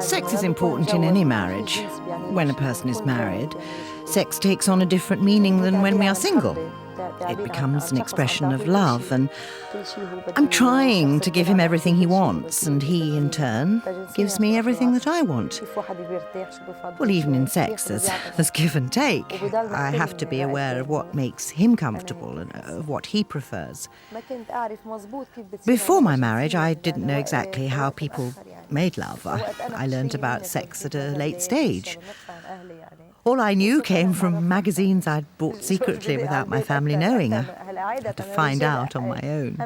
Sex is important in any marriage. When a person is married, sex takes on a different meaning than when we are single. It becomes an expression of love, and I'm trying to give him everything he wants, and he, in turn, gives me everything that I want. Well, even in sex, there's give and take. I have to be aware of what makes him comfortable and of what he prefers. Before my marriage, I didn't know exactly how people made love. I learned about sex at a late stage. All I knew came from magazines I'd bought secretly without my family knowing. I had to find out on my own.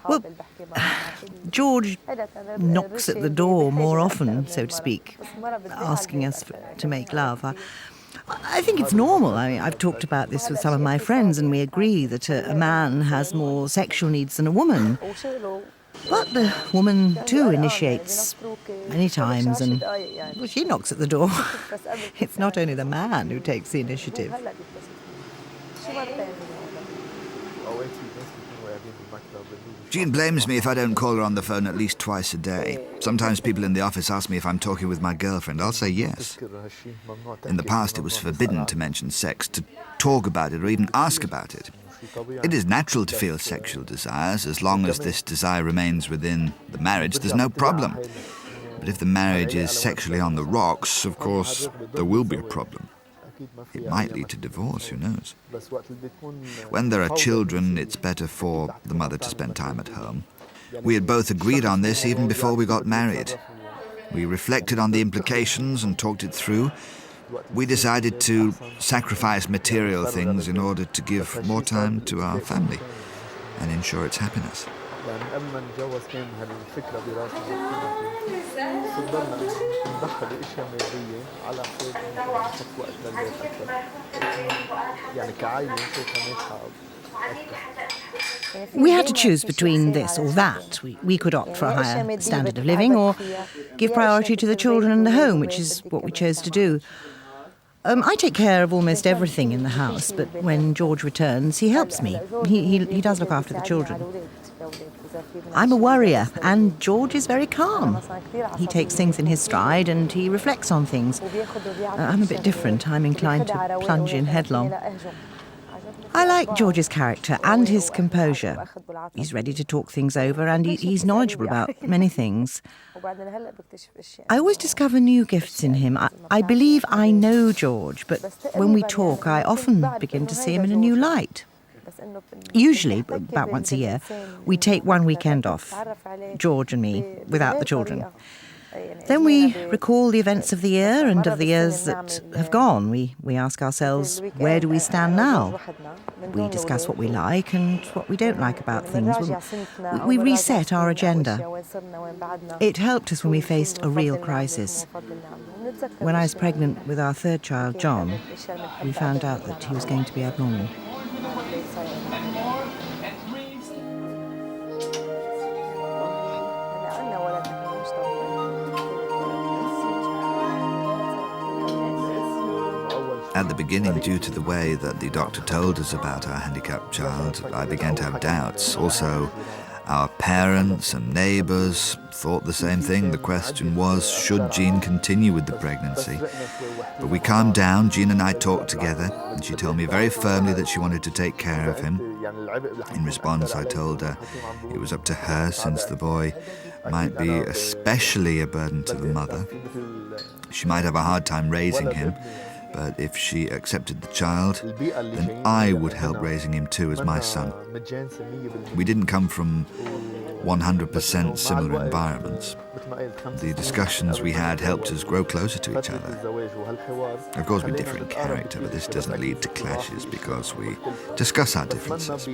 Well, George knocks at the door more often, so to speak, asking us to make love. I think it's normal. I've talked about this with some of my friends, and we agree that a man has more sexual needs than a woman. But the woman, too, initiates many times, and she knocks at the door. It's not only the man who takes the initiative. Jean blames me if I don't call her on the phone at least twice a day. Sometimes people in the office ask me if I'm talking with my girlfriend. I'll say yes. In the past, it was forbidden to mention sex, to talk about it, or even ask about it. It is natural to feel sexual desires. As long as this desire remains within the marriage, there's no problem. But if the marriage is sexually on the rocks, of course, there will be a problem. It might lead to divorce, who knows? When there are children, it's better for the mother to spend time at home. We had both agreed on this even before we got married. We reflected on the implications and talked it through. We decided to sacrifice material things in order to give more time to our family and ensure its happiness. We had to choose between this or that. We could opt for a higher standard of living or give priority to the children and the home, which is what we chose to do. I take care of almost everything in the house, but when George returns, he helps me. He does look after the children. I'm a worrier, and George is very calm. He takes things in his stride and he reflects on things. I'm a bit different. I'm inclined to plunge in headlong. I like George's character and his composure. He's ready to talk things over, and he's knowledgeable about many things. I always discover new gifts in him. I believe I know George, but when we talk, I often begin to see him in a new light. Usually, about once a year, we take one weekend off, George and me, without the children. Then we recall the events of the year and of the years that have gone. We ask ourselves, where do we stand now? We discuss what we like and what we don't like about things. We reset our agenda. It helped us when we faced a real crisis. When I was pregnant with our third child, John, we found out that he was going to be abnormal. At the beginning, due to the way that the doctor told us about our handicapped child, I began to have doubts. Also, our parents and neighbours thought the same thing. The question was, should Jean continue with the pregnancy? But we calmed down. Jean and I talked together, and she told me very firmly that she wanted to take care of him. In response, I told her it was up to her, since the boy might be especially a burden to the mother. She might have a hard time raising him, but if she accepted the child, then I would help raising him too as my son. We didn't come from 100% similar environments. The discussions we had helped us grow closer to each other. Of course, we differ in character, but this doesn't lead to clashes because we discuss our differences.